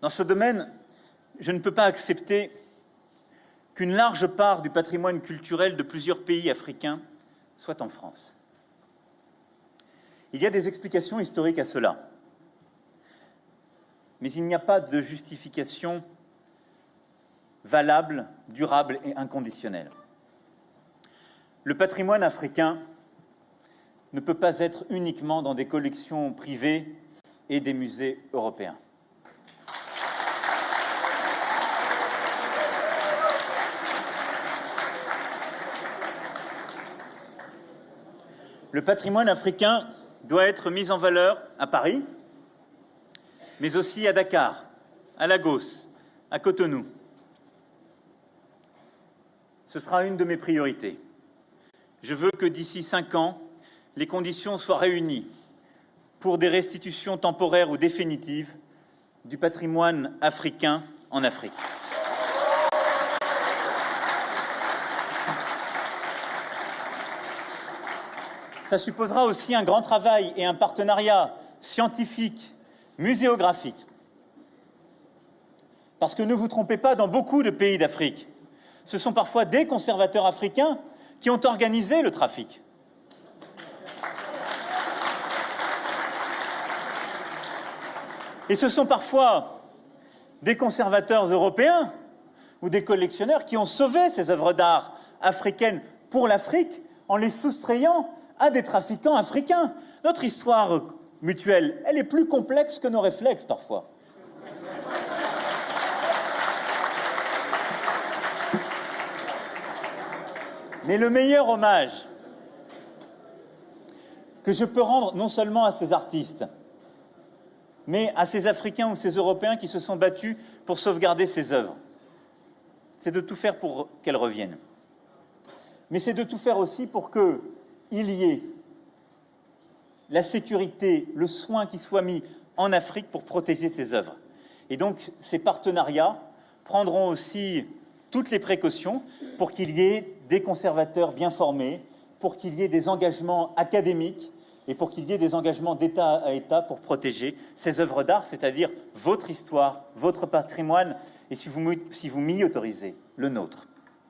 Dans ce domaine, je ne peux pas accepter qu'une large part du patrimoine culturel de plusieurs pays africains soit en France. Il y a des explications historiques à cela, mais il n'y a pas de justification valable, durable et inconditionnelle. Le patrimoine africain ne peut pas être uniquement dans des collections privées et des musées européens. Le patrimoine africain doit être mis en valeur à Paris, mais aussi à Dakar, à Lagos, à Cotonou. Ce sera une de mes priorités. Je veux que d'ici 5 ans, les conditions soient réunies pour des restitutions temporaires ou définitives du patrimoine africain en Afrique. Ça supposera aussi un grand travail et un partenariat scientifique, muséographique. Parce que ne vous trompez pas, dans beaucoup de pays d'Afrique, ce sont parfois des conservateurs africains qui ont organisé le trafic. Et ce sont parfois des conservateurs européens ou des collectionneurs qui ont sauvé ces œuvres d'art africaines pour l'Afrique en les soustrayant à des trafiquants africains. Notre histoire mutuelle, elle est plus complexe que nos réflexes parfois. Mais le meilleur hommage que je peux rendre non seulement à ces artistes, mais à ces Africains ou ces Européens qui se sont battus pour sauvegarder ces œuvres, c'est de tout faire pour qu'elles reviennent. Mais c'est de tout faire aussi pour qu'il y ait la sécurité, le soin qui soit mis en Afrique pour protéger ces œuvres. Et donc, ces partenariats prendront aussi toutes les précautions pour qu'il y ait des conservateurs bien formés, pour qu'il y ait des engagements académiques et pour qu'il y ait des engagements d'État à État pour protéger ces œuvres d'art, c'est-à-dire votre histoire, votre patrimoine et, si vous m'y autorisez, le nôtre.